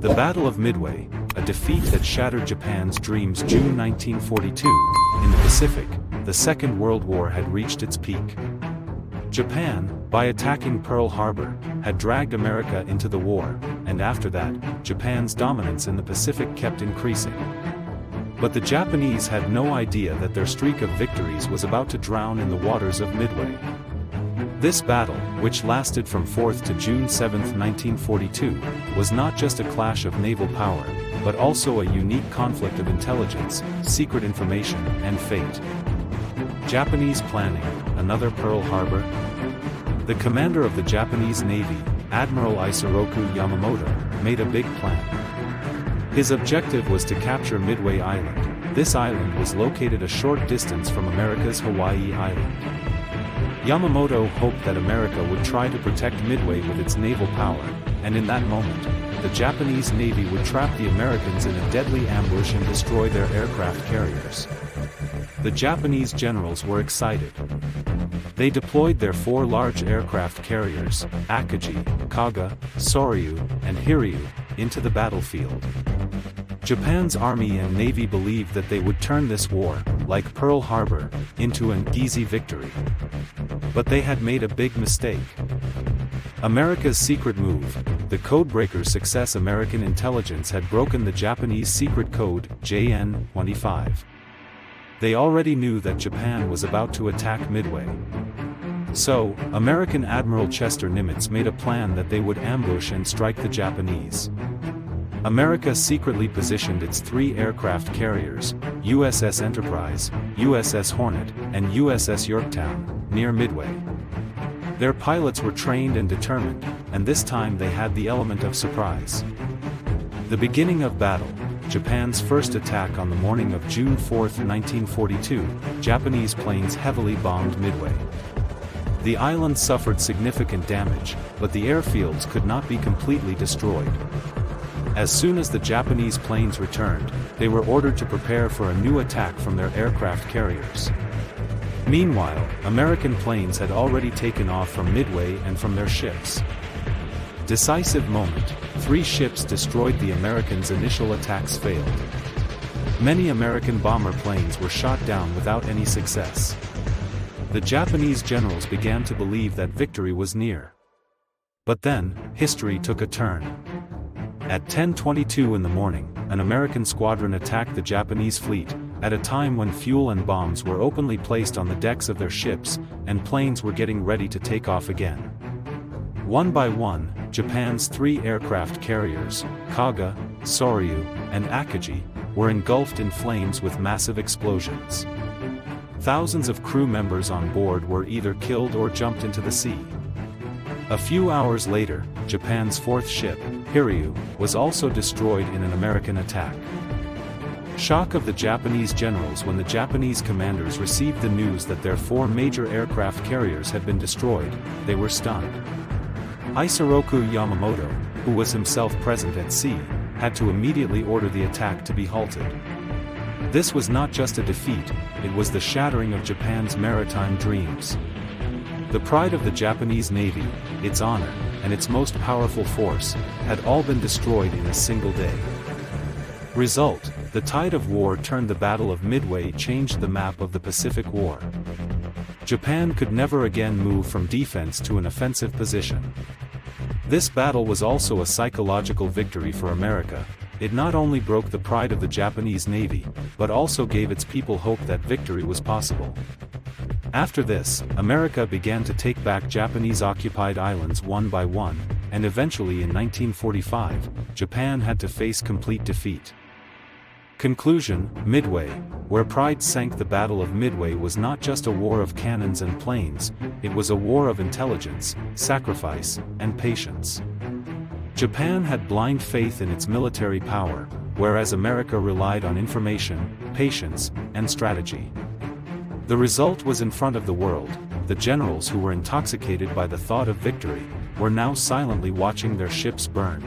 The Battle of Midway, a defeat that shattered Japan's dreams. June 1942, in the Pacific, the Second World War had reached its peak. Japan, by attacking Pearl Harbor, had dragged America into the war, and after that, Japan's dominance in the Pacific kept increasing. But the Japanese had no idea that their streak of victories was about to drown in the waters of Midway. This battle, which lasted from 4th to June 7, 1942, was not just a clash of naval power, but also a unique conflict of intelligence, secret information, and fate. Japanese planning, another Pearl Harbor? The commander of the Japanese Navy, Admiral Isoroku Yamamoto, made a big plan. His objective was to capture Midway Island. This island was located a short distance from America's Hawaii Island. Yamamoto hoped that America would try to protect Midway with its naval power, and in that moment, the Japanese Navy would trap the Americans in a deadly ambush and destroy their aircraft carriers. The Japanese generals were excited. They deployed their 4 large aircraft carriers, Akagi, Kaga, Soryu, and Hiryu, into the battlefield. Japan's army and navy believed that they would turn this war, like Pearl Harbor, into an easy victory. But they had made a big mistake. America's secret move, the codebreaker's success. American intelligence had broken the Japanese secret code, JN-25. They already knew that Japan was about to attack Midway. So, American Admiral Chester Nimitz made a plan that they would ambush and strike the Japanese. America secretly positioned its 3 aircraft carriers, USS Enterprise, USS Hornet, and USS Yorktown, near Midway. Their pilots were trained and determined, and this time they had the element of surprise. The beginning of battle, Japan's first attack on the morning of June 4, 1942, Japanese planes heavily bombed Midway. The island suffered significant damage, but the airfields could not be completely destroyed. As soon as the Japanese planes returned, they were ordered to prepare for a new attack from their aircraft carriers. Meanwhile, American planes had already taken off from Midway and from their ships. Decisive moment, 3 ships destroyed. The Americans' initial attacks failed. Many American bomber planes were shot down without any success. The Japanese generals began to believe that victory was near. But then, history took a turn. At 10:22 in the morning, an American squadron attacked the Japanese fleet, at a time when fuel and bombs were openly placed on the decks of their ships, and planes were getting ready to take off again. One by one, Japan's 3 aircraft carriers, Kaga, Soryu, and Akagi, were engulfed in flames with massive explosions. Thousands of crew members on board were either killed or jumped into the sea. A few hours later, Japan's 4th ship, Hiryu, was also destroyed in an American attack. Shock of the Japanese generals when the Japanese commanders received the news that their 4 major aircraft carriers had been destroyed, they were stunned. Isoroku Yamamoto, who was himself present at sea, had to immediately order the attack to be halted. This was not just a defeat, it was the shattering of Japan's maritime dreams. The pride of the Japanese Navy, its honor, and its most powerful force, had all been destroyed in a single day. Result, the tide of war turned. The Battle of Midway changed the map of the Pacific War. Japan could never again move from defense to an offensive position. This battle was also a psychological victory for America. It not only broke the pride of the Japanese Navy, but also gave its people hope that victory was possible. After this, America began to take back Japanese-occupied islands one by one, and eventually in 1945, Japan had to face complete defeat. Conclusion: Midway, where pride sank. The Battle of Midway was not just a war of cannons and planes, it was a war of intelligence, sacrifice, and patience. Japan had blind faith in its military power, whereas America relied on information, patience, and strategy. The result was in front of the world. The generals who were intoxicated by the thought of victory, were now silently watching their ships burn.